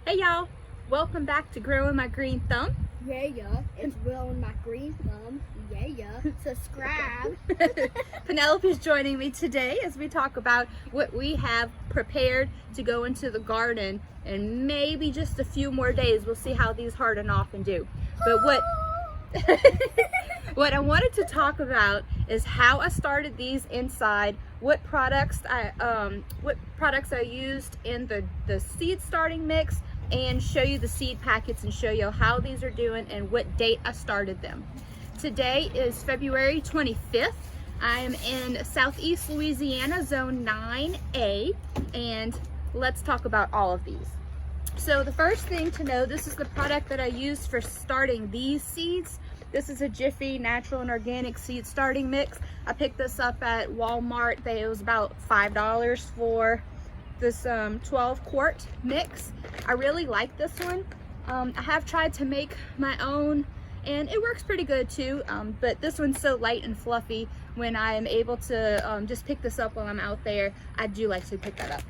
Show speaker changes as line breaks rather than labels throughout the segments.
Hey y'all, welcome back to Growing My Green Thumb.
Yeah, it's Will and my green thumb. Yeah, subscribe.
Penelope's joining me today as we talk about what we have prepared to go into the garden in maybe just a few more days. We'll see how these harden off and do. But what I wanted to talk about is how I started these inside, what products I used in the seed starting mix, and show you the seed packets and show you how these are doing and what date I started them. Today is February 25th. I am in Southeast Louisiana, Zone 9A, and let's talk about all of these. So the first thing to know, this is the product that I used for starting these seeds. This is a Jiffy natural and organic seed starting mix. I picked this up at Walmart. It was about $5 for this 12 quart mix. I really like this one. I have tried to make my own and it works pretty good too, but this one's so light and fluffy. When I am able to just pick this up while I'm out there, I do like to pick that up.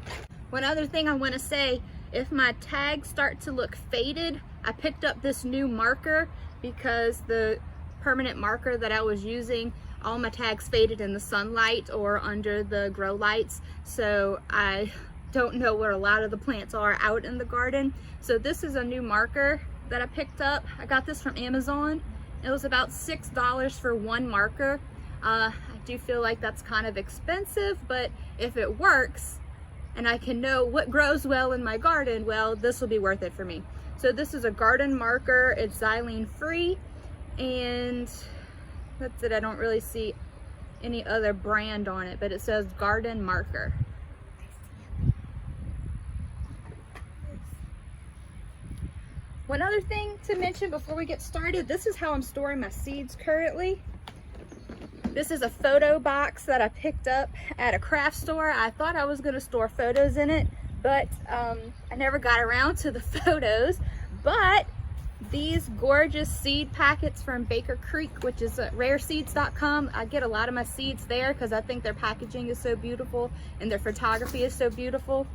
One other thing I want to say, if my tags start to look faded, I picked up this new marker because the permanent marker that I was using, all my tags faded in the sunlight or under the grow lights, so I don't know where a lot of the plants are out in the garden. So this is a new marker that I picked up. I got this from Amazon. It was about $6 for one marker. I do feel like that's kind of expensive, but if it works and I can know what grows well in my garden, well, this will be worth it for me. So this is a garden marker. It's xylene free, and that's it. I don't really see any other brand on it, but it says garden marker. One other thing to mention before we get started, this is how I'm storing my seeds currently. This is a photo box that I picked up at a craft store. I thought I was going to store photos in it, but I never got around to the photos. But these gorgeous seed packets from Baker Creek, which is rareseeds.com, I get a lot of my seeds there because I think their packaging is so beautiful and their photography is so beautiful.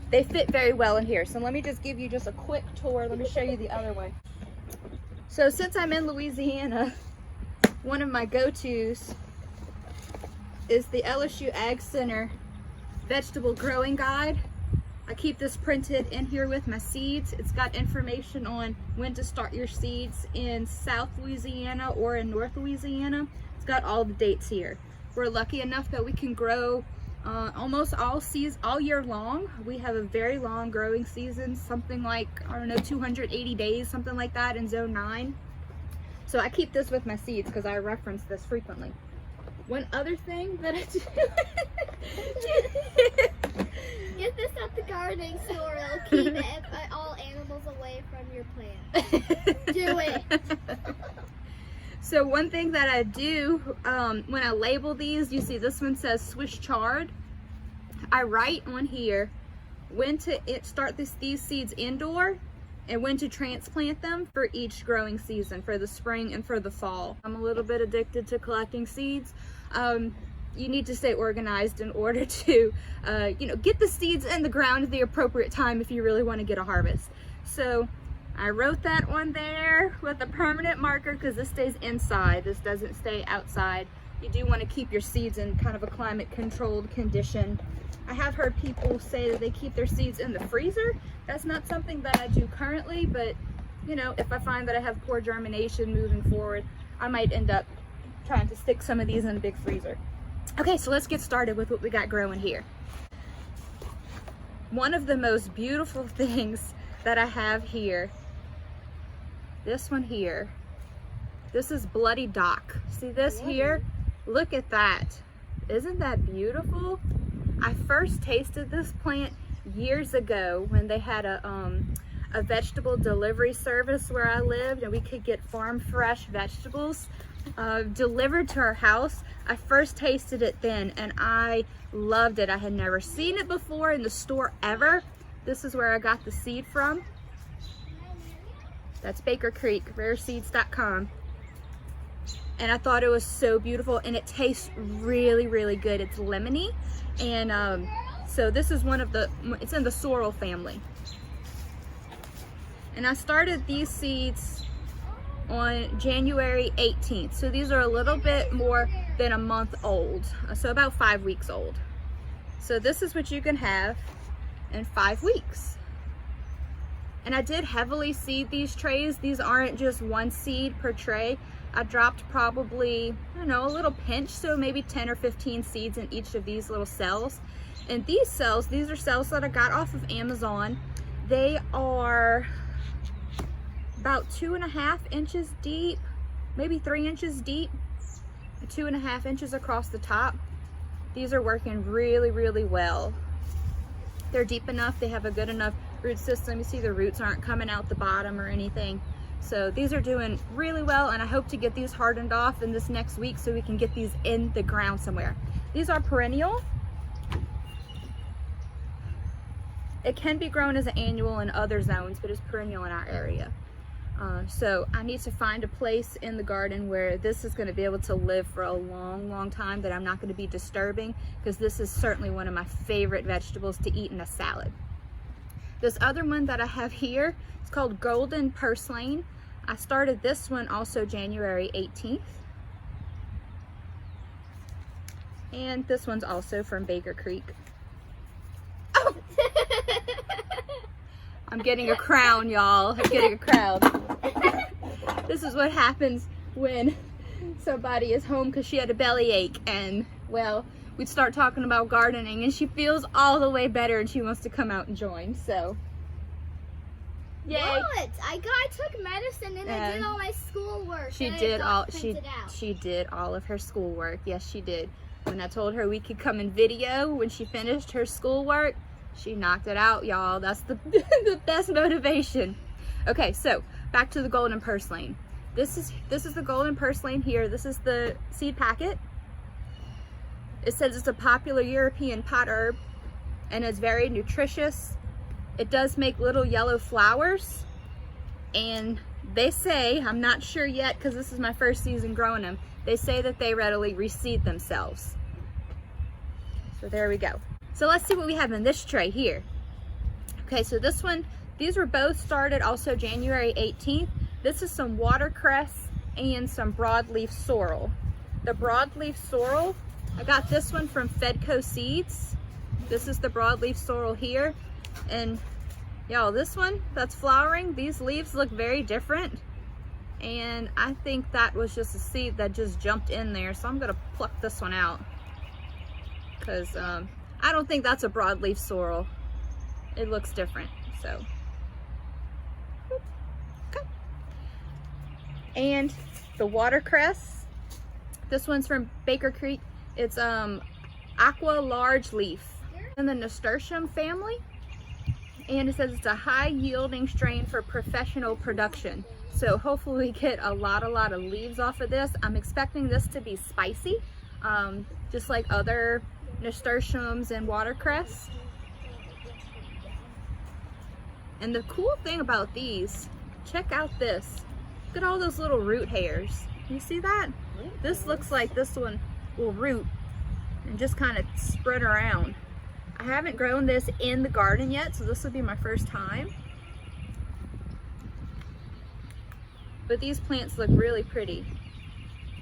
They fit very well in here. So let me just give you just a quick tour. Let me show you the other one. So since I'm in Louisiana, one of my go-tos is the LSU Ag Center Vegetable Growing Guide. I keep this printed in here with my seeds. It's got information on when to start your seeds in South Louisiana or in North Louisiana. It's got all the dates here. We're lucky enough that we can grow almost all year long. We have a very long growing season, something like, I don't know, 280 days, something like that in Zone 9. So I keep this with my seeds because I reference this frequently. One other thing that I do
Get this at the gardening store. It'll keep all animals away from your plant. Do it.
So one thing that I do when I label these, you see this one says Swiss chard. I write on here when to start these seeds indoor and when to transplant them for each growing season, for the spring and for the fall. I'm a little bit addicted to collecting seeds. You need to stay organized in order to get the seeds in the ground at the appropriate time if you really want to get a harvest. So I wrote that one there with a permanent marker because this stays inside. This doesn't stay outside. You do want to keep your seeds in kind of a climate controlled condition. I have heard people say that they keep their seeds in the freezer. That's not something that I do currently, but if I find that I have poor germination moving forward, I might end up trying to stick some of these in a big freezer. Okay, so let's get started with what we got growing here. One of the most beautiful things that I have here, this one here, this is Bloody Dock. See this here? Look at that. Isn't that beautiful? I first tasted this plant years ago when they had a vegetable delivery service where I lived, and we could get farm fresh vegetables delivered to our house. I first tasted it then and I loved it. I had never seen it before in the store ever. This is where I got the seed from. That's Baker Creek, rareseeds.com. And I thought it was so beautiful, and it tastes really, really good. It's lemony, and So this is one of the, it's in the sorrel family. And I started these seeds on January 18th. So these are a little bit more than a month old. So about 5 weeks old. So this is what you can have in 5 weeks. And I did heavily seed these trays. These aren't just one seed per tray. I dropped probably, I don't know, a little pinch, so maybe 10 or 15 seeds in each of these little cells. And these cells, these are cells that I got off of Amazon. They are about 2.5 inches deep, maybe 3 inches deep, 2.5 inches across the top. These are working really, really well. They're deep enough, they have a good enough root system. You see the roots aren't coming out the bottom or anything. So these are doing really well, and I hope to get these hardened off in this next week so we can get these in the ground somewhere. These are perennial. It can be grown as an annual in other zones, but it's perennial in our area. So I need to find a place in the garden where this is going to be able to live for a long, long time, that I'm not going to be disturbing, because this is certainly one of my favorite vegetables to eat in a salad. This other one that I have here, it's called Golden Purslane. I started this one also January 18th. And this one's also from Baker Creek. Oh! I'm getting a crown, y'all. I'm getting a crown. This is what happens when somebody is home because she had a bellyache, and, well, we'd start talking about gardening and she feels all the way better and she wants to come out and join, so. Yay.
What? I took medicine and I did all my schoolwork.
She did all of her schoolwork. Yes, she did. When I told her we could come in video when she finished her schoolwork, she knocked it out, y'all. That's the the best motivation. Okay, so back to the golden purslane. This is the golden purslane here. This is the seed packet. It says it's a popular European pot herb and it's very nutritious. It does make little yellow flowers, and they say, I'm not sure yet because this is my first season growing them, they say that they readily reseed themselves. So there we go. So let's see what we have in this tray here. Okay, so this one, these were both started also January 18th. This is some watercress and some broadleaf sorrel. The broadleaf sorrel, I got this one from Fedco Seeds. This is the broadleaf sorrel here. And y'all, this one that's flowering, these leaves look very different. And I think that was just a seed that just jumped in there. So I'm gonna pluck this one out, because I don't think that's a broadleaf sorrel. It looks different, so. Okay. And the watercress, this one's from Baker Creek. It's aqua large leaf in the nasturtium family. And it says it's a high yielding strain for professional production. So hopefully we get a lot of leaves off of this. I'm expecting this to be spicy, just like other nasturtiums and watercress. And the cool thing about these, check out this. Look at all those little root hairs. You see that? This looks like this one will root and just kind of spread around. I haven't grown this in the garden yet, so this will be my first time. But these plants look really pretty.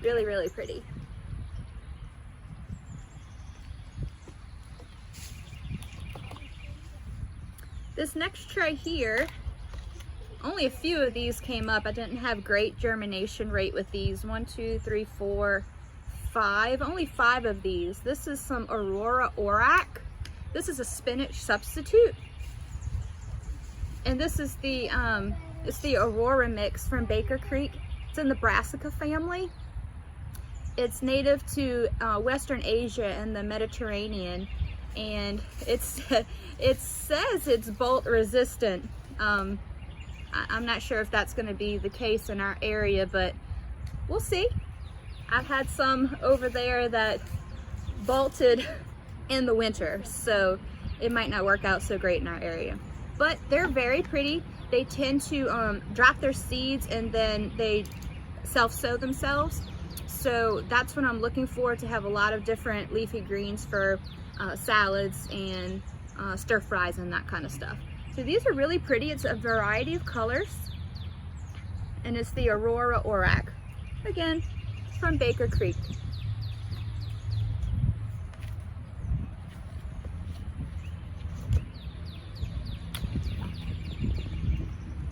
Really, really pretty. This next tray here, only a few of these came up. I didn't have great germination rate with these. 1, 2, 3, 4, 5. Only 5 of these. This is some Aurora Orac. This is a spinach substitute. And this is the it's the Aurora mix from Baker Creek. It's in the Brassica family. It's native to Western Asia and the Mediterranean, and it says it's bolt resistant. I'm not sure if that's going to be the case in our area, but we'll see. I've had some over there that bolted in the winter, so it might not work out so great in our area. But they're very pretty. They tend to drop their seeds and then they self-sow themselves. So that's what I'm looking for, to have a lot of different leafy greens for salads and stir fries and that kind of stuff. So these are really pretty. It's a variety of colors, and it's the Aurora Orac. Again, from Baker Creek.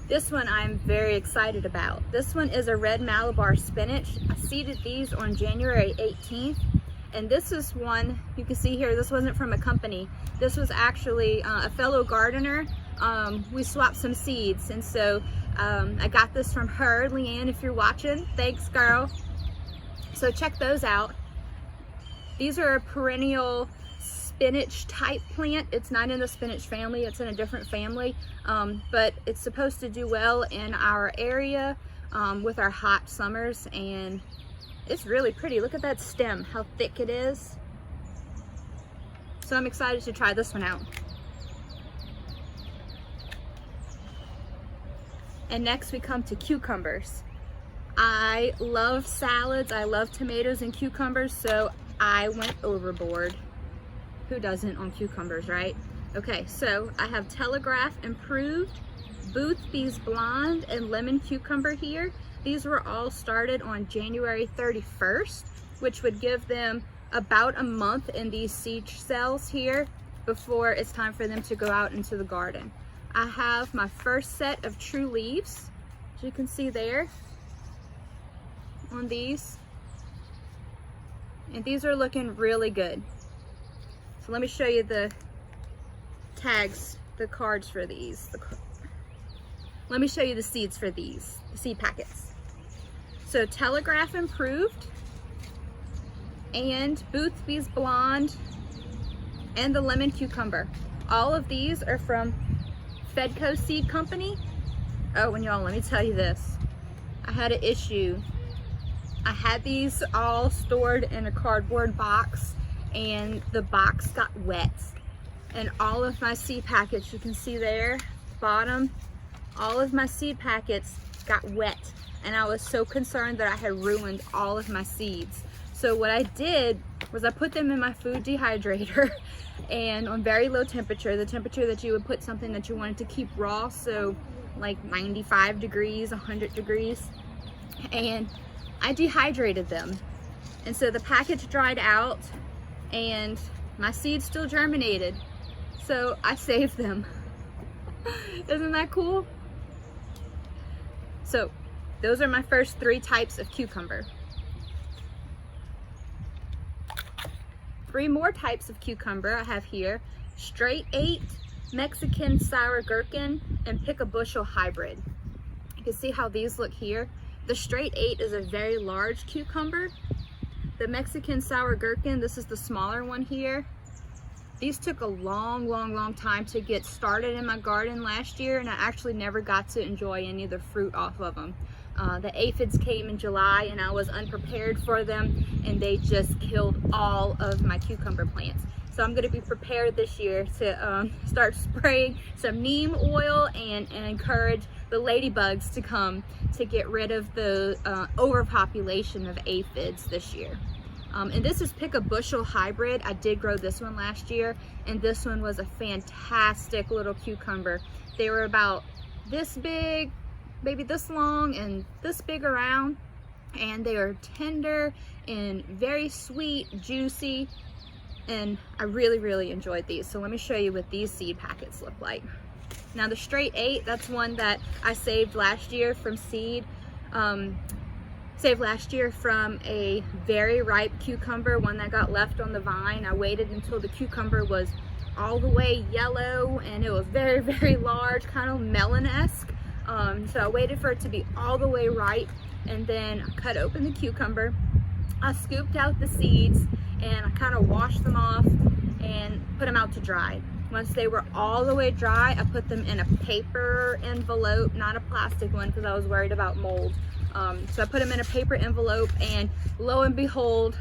This one I'm very excited about. This one is a red Malabar Spinach. I seeded these on January 18th. And this is one, you can see here, this wasn't from a company. This was actually a fellow gardener. We swapped some seeds. And so I got this from her. Leanne, if you're watching, thanks girl. So check those out. These are a perennial spinach type plant. It's not in the spinach family, it's in a different family, but it's supposed to do well in our area with our hot summers, and it's really pretty. Look at that stem, how thick it is. So I'm excited to try this one out. And next we come to cucumbers. I love salads, I love tomatoes and cucumbers, so I went overboard. Who doesn't on cucumbers, right? Okay, so I have Telegraph Improved, Boothby's Blonde, and Lemon Cucumber here. These were all started on January 31st, which would give them about a month in these seed cells here before it's time for them to go out into the garden. I have my first set of true leaves, as you can see there on these. And these are looking really good. So let me show you the tags, the cards for these. Let me show you the seeds for these, the seed packets. So Telegraph Improved, and Boothby's Blonde, and the Lemon Cucumber. All of these are from Fedco Seed Company. Oh, and y'all, let me tell you this. I had an issue. I had these all stored in a cardboard box, and the box got wet, and all of my seed packets, you can see there, bottom, all of my seed packets got wet, and I was so concerned that I had ruined all of my seeds. So what I did was I put them in my food dehydrator and on very low temperature, the temperature that you would put something that you wanted to keep raw, so like 95 degrees, 100 degrees, and I dehydrated them. And so the package dried out and my seeds still germinated, so I saved them. Isn't that cool? So those are my first 3 types of cucumber. 3 more types of cucumber I have here: Straight 8, Mexican Sour Gherkin, and Pick a Bushel Hybrid. You can see how these look here. The Straight 8 is a very large cucumber. The Mexican Sour Gherkin, this is the smaller one here. These took a long time to get started in my garden last year, and I actually never got to enjoy any of the fruit off of them. The aphids came in July and I was unprepared for them, and they just killed all of my cucumber plants. So I'm going to be prepared this year to start spraying some neem oil and encourage the ladybugs to come to get rid of the overpopulation of aphids this year. And this is Pick a Bushel Hybrid. I did grow this one last year, and this one was a fantastic little cucumber. They were about this big, maybe this long, and this big around, and they are tender and very sweet, juicy, and I really enjoyed these. So let me show you what these seed packets look like. Now the Straight 8, that's one that I saved last year from seed. Saved last year from a very ripe cucumber, one that got left on the vine. I waited until the cucumber was all the way yellow and it was very large, kind of melon-esque. So I waited for it to be all the way ripe, and then I cut open the cucumber. I scooped out the seeds and I kind of washed them off and put them out to dry. Once they were all the way dry, I put them in a paper envelope, not a plastic one because I was worried about mold. So I put them in a paper envelope, and lo and behold,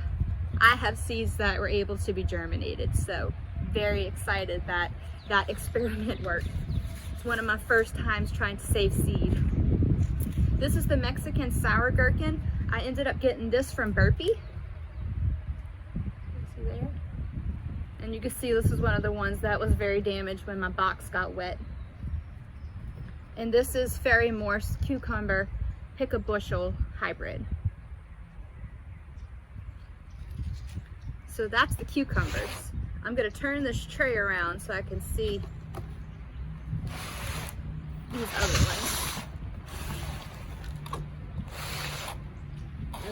I have seeds that were able to be germinated. So very excited that that experiment worked. It's one of my first times trying to save seed. This is the Mexican Sour Gherkin. I ended up getting this from Burpee. See there? And you you can see this is one of the ones that was very damaged when my box got wet. And this is Fairy Morse Cucumber Pick a Bushel Hybrid. So that's the cucumbers. I'm gonna turn this tray around so I can see these other ones.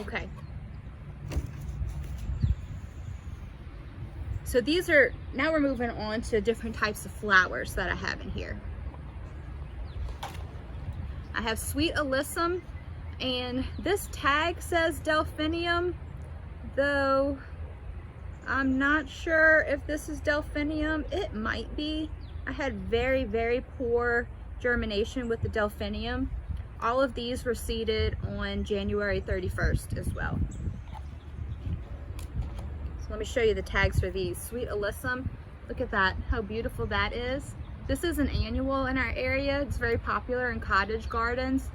Okay. So these are, now we're moving on to different types of flowers that I have in here. I have sweet alyssum, and this tag says delphinium, though I'm not sure if this is delphinium. It might be. I had very, very poor germination with the delphinium. All of these were seeded on January 31st as well. So let me show you the tags for these. Sweet alyssum, look at that, how beautiful that is. This is an annual in our area. It's very popular in cottage gardens.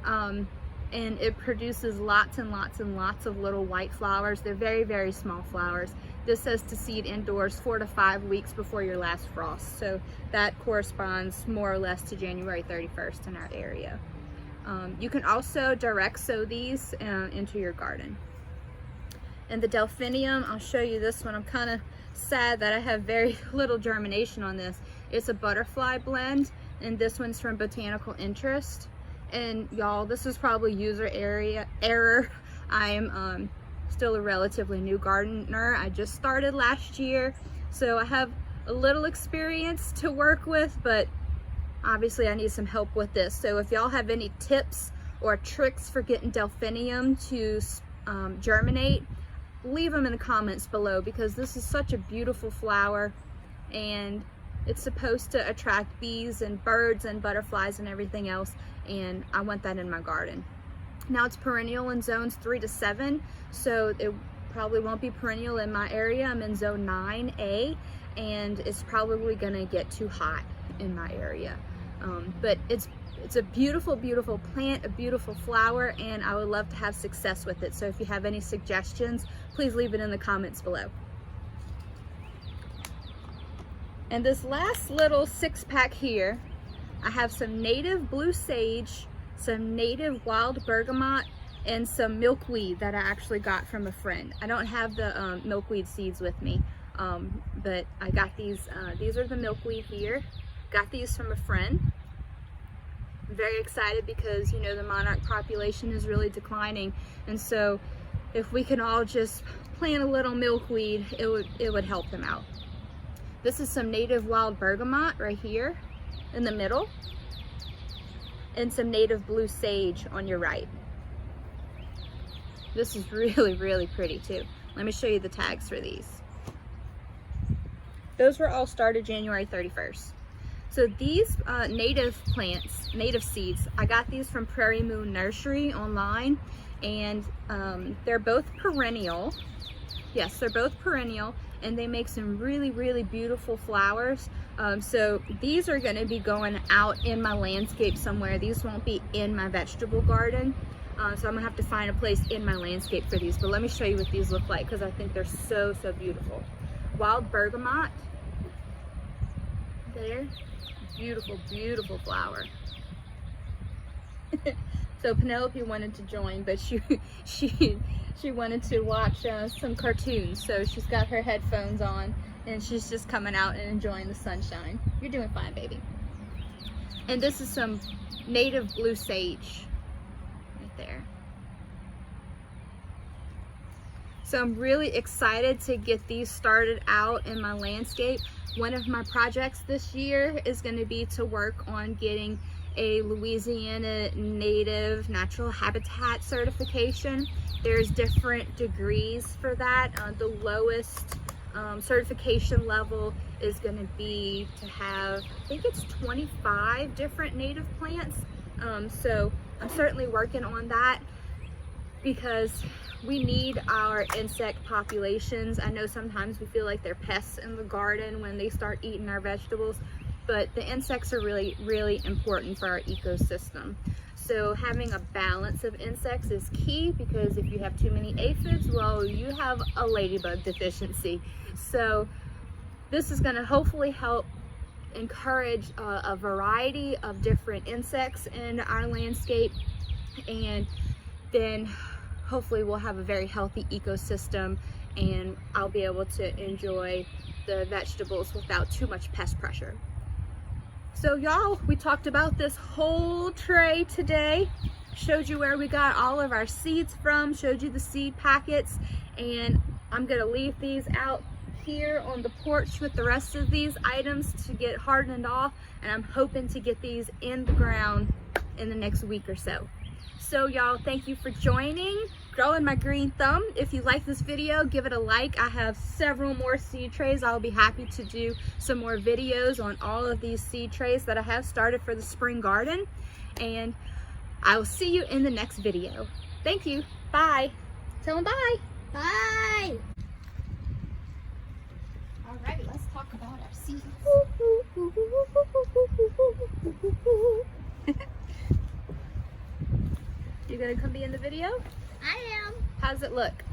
And it produces lots and lots and lots of little white flowers. They're very, very small flowers. This says to seed indoors 4 to 5 weeks before your last frost. So that corresponds more or less to January 31st in our area. You can also direct sow these into your garden. And the delphinium, I'll show you this one. I'm kind of sad that I have very little germination on this. It's a butterfly blend, and this one's from Botanical Interest. And y'all, this is probably user error. I'm still a relatively new gardener. I just started last year, so I have a little experience to work with, but obviously I need some help with this. So if y'all have any tips or tricks for getting delphinium to germinate, leave them in the comments below, because this is such a beautiful flower and it's supposed to attract bees and birds and butterflies and everything else, and I want that in my garden. Now it's perennial in zones 3 to 7, so it probably won't be perennial in my area. I'm in zone 9A, and it's probably gonna get too hot in my area. But it's a beautiful, beautiful plant, a beautiful flower, and I would love to have success with it. So if you have any suggestions, please leave it in the comments below. And this last little 6-pack here, I have some native blue sage, some native wild bergamot, and some milkweed that I actually got from a friend. I don't have the milkweed seeds with me, but I got these. These are the milkweed here. Got these from a friend. I'm very excited because, you know, the monarch population is really declining, and so if we can all just plant a little milkweed, it would help them out. This is some native wild bergamot right here in the middle, and some native blue sage on your right. This is really, really pretty too. Let me show you the tags for these. Those were all started January 31st. So these native plants, native seeds, I got these from Prairie Moon Nursery online, and they're both perennial. Yes, they're both perennial, and they make some really, really beautiful flowers. So these are gonna be going out in my landscape somewhere. These won't be in my vegetable garden. So I'm gonna have to find a place in my landscape for these, but let me show you what these look like, because I think they're so, so beautiful. Wild bergamot, there, beautiful, beautiful flower. So Penelope wanted to join, but she wanted to watch some cartoons, so she's got her headphones on and she's just coming out and enjoying the sunshine. You're doing fine, baby. And this is some native blue sage right there. So I'm really excited to get these started out in my landscape. One of my projects this year is going to be to work on getting a Louisiana native natural habitat certification. There's different degrees for that. The lowest certification level is going to be to have, I think it's 25 different native plants. So I'm certainly working on that, because we need our insect populations. I know sometimes we feel like they're pests in the garden when they start eating our vegetables, but the insects are really, really important for our ecosystem. So having a balance of insects is key, because if you have too many aphids, well, you have a ladybug deficiency. So this is going to hopefully help encourage a variety of different insects in our landscape, and then hopefully we'll have a very healthy ecosystem, and I'll be able to enjoy the vegetables without too much pest pressure. So y'all, we talked about this whole tray today, showed you where we got all of our seeds from, showed you the seed packets, and I'm gonna leave these out here on the porch with the rest of these items to get hardened off, and I'm hoping to get these in the ground in the next week or so. So y'all, thank you for joining, growing my green thumb. If you like this video, give it a like. I have several more seed trays. I'll be happy to do some more videos on all of these seed trays that I have started for the spring garden, and I will see you in the next video. Thank you. Bye. Tell them bye.
Bye.
All right, let's talk about our seeds. You gonna come be in the video?
I am.
How's it look?